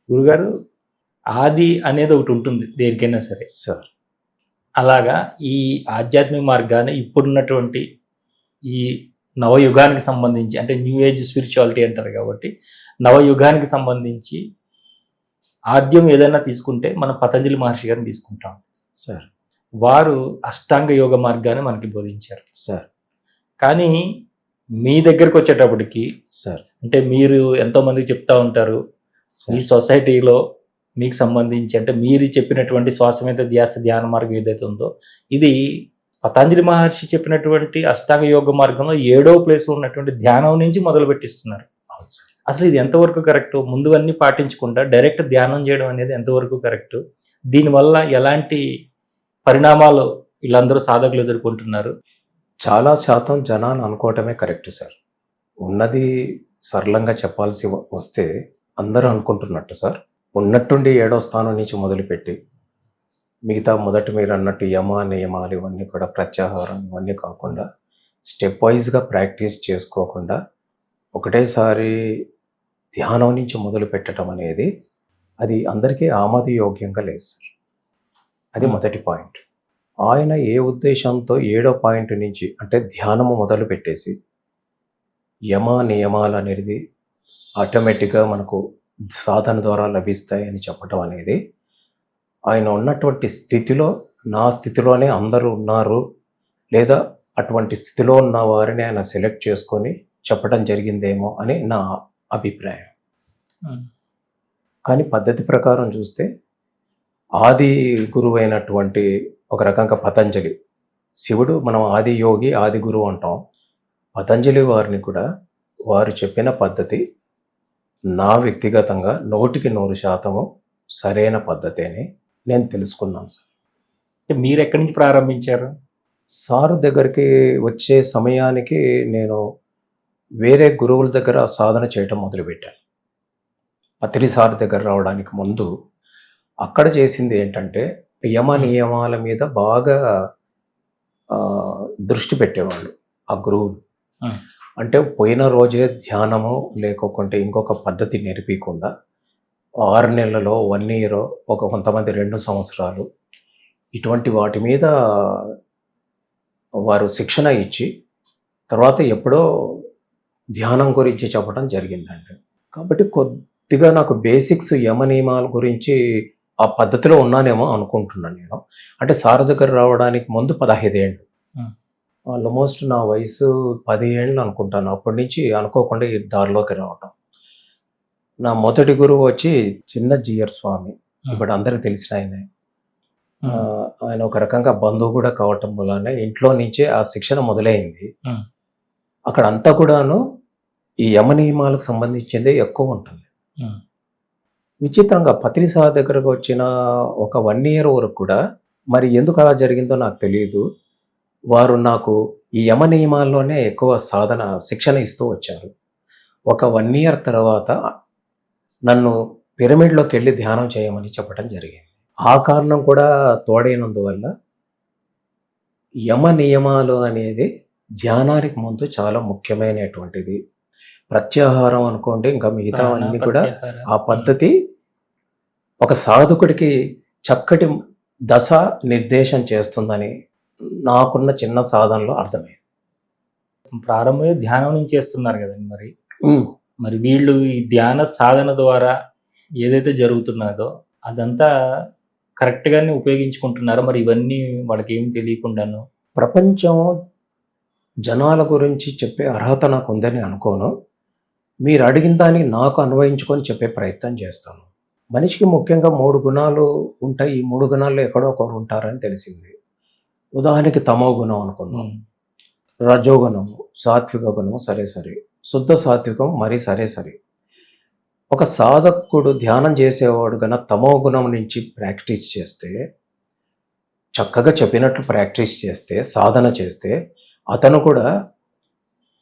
గురుగారు, ఆది అనేది ఒకటుంటుంది దేనికైనా సరే. సార్. అలాగా ఈ ఆధ్యాత్మిక మార్గాన్ని ఇప్పుడున్నటువంటి ఈ నవయుగానికి సంబంధించి, అంటే న్యూ ఏజ్ స్పిరిచువాలిటీ అంటారు కాబట్టి, నవయుగానికి సంబంధించి ఆద్యం ఏదైనా తీసుకుంటే మనం పతంజలి మహర్షి గారిని తీసుకుంటాం. సార్. వారు అష్టాంగ యోగ మార్గాన్ని మనకి బోధించారు. సార్. కానీ మీ దగ్గరకొచ్చేటప్పటికి సార్. అంటే మీరు ఎంతోమందికి చెప్తా ఉంటారు. ఈ సొసైటీలో మీకు సంబంధించి అంటే మీరు చెప్పినటువంటి శ్వాసమేత ధ్యాస ధ్యాన మార్గం ఏదైతే ఉందో, ఇది పతంజలి మహర్షి చెప్పినటువంటి అష్టాంగ యోగ మార్గంలో 7వ ప్లేస్‌లో ఉన్నటువంటి ధ్యానం నుంచి మొదలుపెట్టిస్తున్నారు. అవును సార్. అసలు ఇది ఎంతవరకు కరెక్టు? ముందువన్నీ పాటించకుండా డైరెక్ట్ ధ్యానం చేయడం అనేది ఎంతవరకు కరెక్టు? దీనివల్ల ఎలాంటి పరిణామాలు వీళ్ళందరూ సాధకులు ఎదుర్కొంటున్నారు? చాలా శాతం జనాలు అనుకోవటమే కరెక్ట్ సార్. ఉన్నది సరళంగా చెప్పాల్సి వస్తే అందరూ అనుకుంటున్నట్టు సార్. ఉన్నట్టుండి 7వ స్థానం నుంచి మొదలుపెట్టి మిగతా మొదట మీరు అన్నట్టు యమ, నియమాలు ఇవన్నీ కూడా ప్రత్యాహారం ఇవన్నీ కాకుండా స్టెప్ వైజ్‌గా ప్రాక్టీస్ చేసుకోకుండా ఒకటేసారి ధ్యానం నుంచి మొదలు పెట్టడం అనేది అది అందరికీ ఆమోదయోగ్యంగా లేదు సార్. అది మొదటి పాయింట్. ఆయన ఏ ఉద్దేశంతో 7వ పాయింట్ నుంచి అంటే ధ్యానము మొదలు పెట్టేసి యమ, నియమాలు అనేది ఆటోమేటిక్‌గా మనకు సాధన ద్వారా లభిస్తాయని చెప్పటం అనేది ఆయన ఉన్నటువంటి స్థితిలో, నా స్థితిలోనే అందరూ ఉన్నారు, లేదా అటువంటి స్థితిలో ఉన్న వారిని ఆయన సెలెక్ట్ చేసుకొని చెప్పడం జరిగిందేమో అని నా అభిప్రాయం. కానీ పద్ధతి ప్రకారం చూస్తే ఆది గురువైనటువంటి ఒక రకంగా పతంజలి, శివుడు మనం ఆది యోగి, ఆది గురువు అంటాం. పతంజలి వారిని కూడా వారు చెప్పిన పద్ధతి నా వ్యక్తిగతంగా 100% సరైన పద్ధతి అని నేను తెలుసుకున్నాను సార్. మీరు ఎక్కడి నుంచి ప్రారంభించారు? సార్ దగ్గరికి వచ్చే సమయానికి నేను వేరే గురువుల దగ్గర సాధన చేయటం మొదలుపెట్టాను. పత్రి సార్ దగ్గర రావడానికి ముందు అక్కడ చేసింది ఏంటంటే యమ నియమాల మీద బాగా దృష్టి పెట్టేవాళ్ళు ఆ గురువులు. అంటే పోయిన రోజే ధ్యానము లేకపోతే ఇంకొక పద్ధతి నేర్పించకుండా 6 నెలలలో 1 ఇయర్ కొంతమంది 2 సంవత్సరాలు ఇటువంటి వాటి మీద వారు శిక్షణ ఇచ్చి తర్వాత ఎప్పుడో ధ్యానం గురించి చెప్పడం జరిగిందండి. కాబట్టి కొద్దిగా నాకు బేసిక్స్ యమ నియమాల గురించి ఆ పద్ధతిలో ఉన్నానేమో అనుకుంటున్నాను నేను. అంటే సార్ దగ్గర రావడానికి ముందు 15 ఏళ్ళు. ఆల్మోస్ట్ నా వయసు 10 ఏళ్ళు అనుకుంటాను. అప్పటి నుంచి అనుకోకుండా ఈ దారిలోకి రావటం. నా మొదటి గురువు వచ్చి చిన్న జీయర్ స్వామి. ఇప్పుడు అందరికి తెలిసిన ఆయనే. ఆయన ఒక రకంగా బంధువు కూడా కావటం వలన ఇంట్లో నుంచే ఆ శిక్షణ మొదలైంది. అక్కడ అంతా కూడాను ఈ యమ నియమాలకు సంబంధించిందే ఎక్కువ ఉంటుంది. విచిత్రంగా పత్రి సార్ దగ్గరకు వచ్చిన ఒక 1 ఇయర్ వరకు కూడా మరి ఎందుకు అలా జరిగిందో నాకు తెలియదు. వారు నాకు ఈ యమ నియమాల్లోనే ఎక్కువ శిక్షణ ఇస్తూ వచ్చారు. ఒక 1 ఇయర్ తర్వాత నన్ను పిరమిడ్లోకి వెళ్ళి ధ్యానం చేయమని చెప్పడం జరిగింది. ఆ కారణం కూడా తోడైనందువల్ల యమ నియమాలు అనేది ధ్యానానికి ముందు చాలా ముఖ్యమైనటువంటిది. ప్రత్యాహారం అనుకోండి, ఇంకా మిగతా అన్నీ కూడా ఆ పద్ధతి ఒక సాధకుడికి చక్కటి దశ నిర్దేశం చేస్తుందని నాకున్న చిన్న సాధనలో అర్థమైంది. ప్రారంభమే ధ్యానం నుంచి చేస్తున్నారు కదండి మరి. మరి వీళ్ళు ఈ ధ్యాన సాధన ద్వారా ఏదైతే జరుగుతున్నదో అదంతా కరెక్ట్‌గానే ఉపయోగించుకుంటున్నారా? మరి ఇవన్నీ వాళ్ళకి ఏమి తెలియకుండాను? ప్రపంచం జనాల గురించి చెప్పే అర్హత నాకు ఉందని అనుకోను. మీరు అడిగిన దానికి నాకు అన్వయించుకొని చెప్పే ప్రయత్నం చేస్తాను. మనిషికి ముఖ్యంగా 3 గుణాలు ఉంటాయి. ఈ 3 గుణాల్లో ఎక్కడో ఒకరు ఉంటారని తెలిసింది. ఉదాహరణకి తమో గుణం అనుకుందాం, రజోగుణము, సాత్విక గుణము సరే, శుద్ధ సాత్వికం మరి సరే. ఒక సాధకుడు ధ్యానం చేసేవాడు గన తమో గుణం నుంచి ప్రాక్టీస్ చేస్తే, చక్కగా చెప్పినట్లు ప్రాక్టీస్ చేస్తే, సాధన చేస్తే, అతను కూడా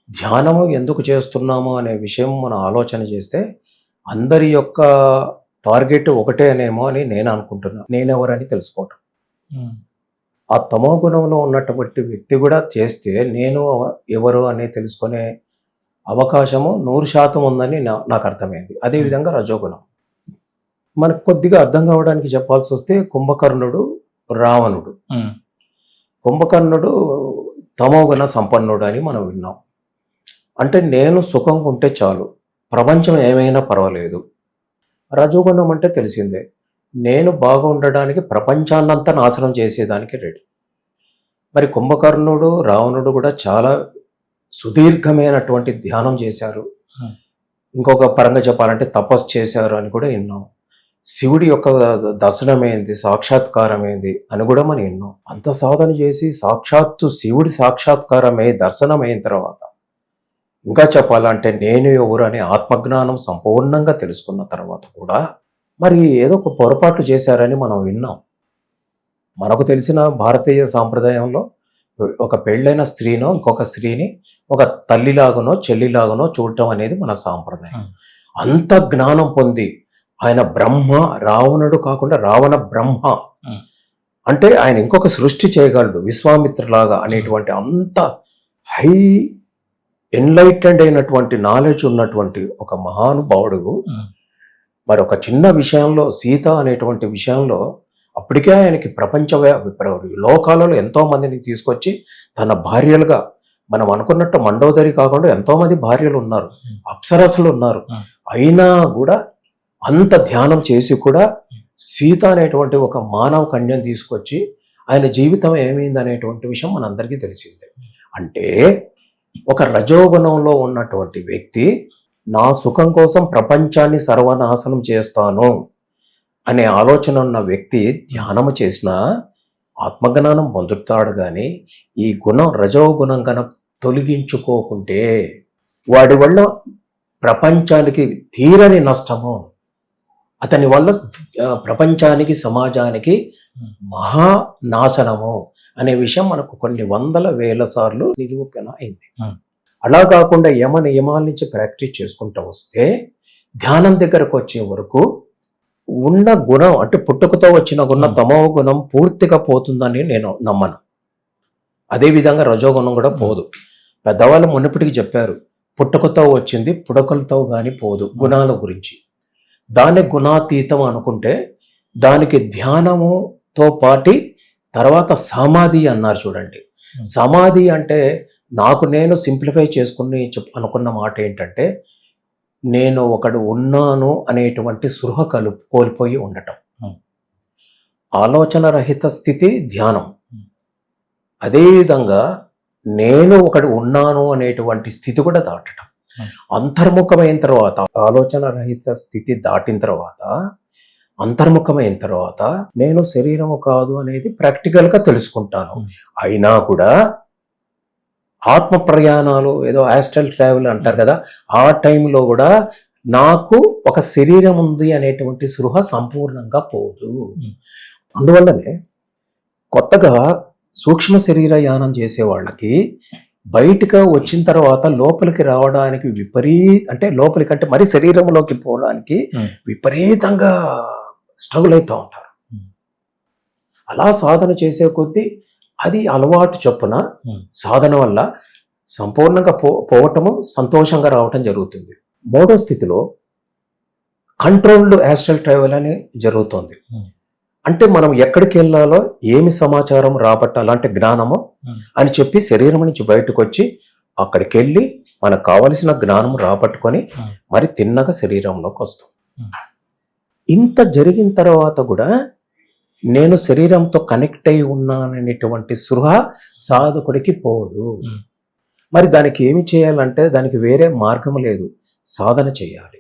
ధ్యానము ఎందుకు చేస్తున్నాము అనే విషయం మనం ఆలోచన చేస్తే, అందరి యొక్క టార్గెట్ ఒకటేనేమో అని నేను అనుకుంటున్నాను. నేనెవరని తెలుసుకోవటం. ఆ తమో గుణంలో ఉన్నటువంటి వ్యక్తి కూడా చేస్తే నేను ఎవరు అని తెలుసుకునే అవకాశము 100% ఉందని నాకు అర్థమైంది. అదేవిధంగా రజోగుణం. మనకు కొద్దిగా అర్థం కావడానికి చెప్పాల్సి వస్తే కుంభకర్ణుడు, రావణుడు. కుంభకర్ణుడు తమోగుణ సంపన్నుడు అని మనం విన్నాం. అంటే నేను సుఖంగా ఉంటే చాలు, ప్రపంచం ఏమైనా పర్వాలేదు. రజోగుణం అంటే తెలిసిందే, నేను బాగుండడానికి ప్రపంచాన్నంతా నాశనం చేసేదానికి రెడీ. మరి కుంభకర్ణుడు, రావణుడు కూడా చాలా సుదీర్ఘమైనటువంటి ధ్యానం చేశారు. ఇంకొక పరంగా చెప్పాలంటే తపస్సు చేశారు అని కూడా విన్నాం. శివుడి యొక్క దర్శనమైంది, సాక్షాత్కారమైంది అని కూడా మనం విన్నాం. అంత సాధన చేసి సాక్షాత్తు శివుడి సాక్షాత్కారమై దర్శనమైన తర్వాత ఇంకా చెప్పాలంటే నేను ఎవరు అనే ఆత్మజ్ఞానం సంపూర్ణంగా తెలుసుకున్న తర్వాత కూడా మరి ఏదో ఒక పొరపాట్లు చేశారని మనం విన్నాం. మనకు తెలిసిన భారతీయ సాంప్రదాయంలో ఒక పెళ్ళైన స్త్రీనో ఇంకొక స్త్రీని ఒక తల్లిలాగానో చెల్లిలాగానో చూడటం అనేది మన సాంప్రదాయం. అంత జ్ఞానం పొంది ఆయన బ్రహ్మ, రావణుడు కాకుండా రావణ బ్రహ్మ అంటే ఆయన ఇంకొక సృష్టి చేయగలడు విశ్వామిత్రలాగా అనేటువంటి అంత హై ఎన్లైటెండ్ అయినటువంటి నాలెడ్జ్ ఉన్నటువంటి ఒక మహానుభావుడు మరి ఒక చిన్న విషయంలో, సీత అనేటువంటి విషయంలో అప్పటికే ఆయనకి లోకాలలో ఎంతో మందిని తీసుకొచ్చి తన భార్యలుగా, మనం అనుకున్నట్టు మండోదరి కాకుండా ఎంతో మంది భార్యలు ఉన్నారు, అప్సరసులు ఉన్నారు. అయినా కూడా అంత ధ్యానం చేసి కూడా సీత అనేటువంటి ఒక మానవ కన్యను తీసుకొచ్చి ఆయన జీవితం ఏమైంది అనేటువంటి విషయం మనందరికీ తెలిసిందే. అంటే ఒక రజోగుణంలో ఉన్నటువంటి వ్యక్తి నా సుఖం కోసం ప్రపంచాన్ని సర్వనాశనం చేస్తాను అనే ఆలోచన ఉన్న వ్యక్తి ధ్యానము చేసిన ఆత్మజ్ఞానం పొందుతాడు. కానీ ఈ గుణం రజోగుణం కనుక తొలగించుకోకుంటే వాడి వల్ల ప్రపంచానికి తీరని నష్టము, అతని వల్ల ప్రపంచానికి, సమాజానికి మహా నాశనము అనే విషయం మనకు కొన్ని వందల వేల సార్లు నిరూపణ అయింది. అలా కాకుండా యమ నియమాల నుంచి ప్రాక్టీస్ చేసుకుంటూ వస్తే ధ్యానం దగ్గరకు వచ్చే వరకు ఉన్న గుణం అంటే పుట్టుకతో వచ్చిన గుణం తమో గుణం పూర్తిగా పోతుందని నేను నమ్మను. అదేవిధంగా రజోగుణం కూడా పోదు. పెద్దవాళ్ళు మునుపటికి చెప్పారు, పుట్టుకతో వచ్చింది పుడకలతో కానీ పోదు గుణాల గురించి. దాన్ని గుణాతీతం అనుకుంటే దానికి ధ్యానముతో పాటి తర్వాత సమాధి అన్నారు చూడండి. సమాధి అంటే నాకు నేను సింప్లిఫై చేసుకుని అనుకున్న మాట ఏంటంటే నేను ఒకడు ఉన్నాను అనేటువంటి సృహ కోల్పోయి ఉండటం, ఆలోచన రహిత స్థితి ధ్యానం. అదేవిధంగా నేను ఒకడు ఉన్నాను అనేటువంటి స్థితి కూడా దాటడం. అంతర్ముఖమైన తర్వాత, ఆలోచన రహిత స్థితి దాటిన తర్వాత, అంతర్ముఖమైన తర్వాత నేను శరీరము కాదు అనేది ప్రాక్టికల్గా తెలుసుకుంటాను. అయినా కూడా ఆత్మ ప్రయాణాలు, ఏదో ఆస్ట్రల్ ట్రావెల్ అంటారు కదా, ఆ టైంలో కూడా నాకు ఒక శరీరం ఉంది అనేటువంటి సృహ సంపూర్ణంగా పోదు. అందువల్లనే కొత్తగా సూక్ష్మ శరీర యానం చేసే వాళ్ళకి బయటకు వచ్చిన తర్వాత లోపలికి రావడానికి అంటే లోపలికంటే మరి శరీరంలోకి పోవడానికి విపరీతంగా స్ట్రగుల్ అవుతూ ఉంటారు. అలా సాధన చేసే కొద్దీ అది అలవాటు చొప్పున సాధన వల్ల సంపూర్ణంగా పోవటము, సంతోషంగా రావటం జరుగుతుంది. మూడో స్థితిలో కంట్రోల్డ్ యాస్ట్రల్ ట్రావెల్ అని జరుగుతుంది. అంటే మనం ఎక్కడికి వెళ్ళాలో, ఏమి సమాచారం రాబట్టాలో అంటే జ్ఞానము అని చెప్పి శరీరం నుంచి బయటకు వచ్చి అక్కడికి వెళ్ళి మనకు కావలసిన జ్ఞానం రాబట్టుకొని మరి తిన్నగా శరీరంలోకి వస్తాం. ఇంత జరిగిన తర్వాత కూడా నేను శరీరంతో కనెక్ట్ అయి ఉన్నాననేటువంటి సృహ సాధకుడికి పోదు. మరి దానికి ఏమి చేయాలంటే దానికి వేరే మార్గం లేదు, సాధన చేయాలి.